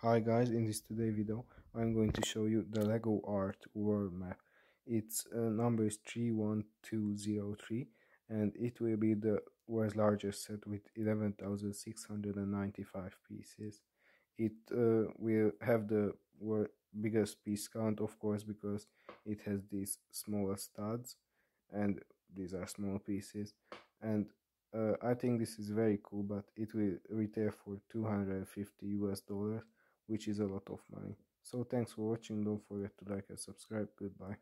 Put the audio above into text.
Hi guys, in this today video I'm going to show you the Lego art world map. Its number is 31203 and it will be the world's largest set with 11,695 pieces. It will have the biggest piece count, of course, because it has these small studs and these are small pieces. And I think this is very cool, but it will retail for 250 US dollars, which is a lot of money. So thanks for watching. Don't forget to like and subscribe. Goodbye.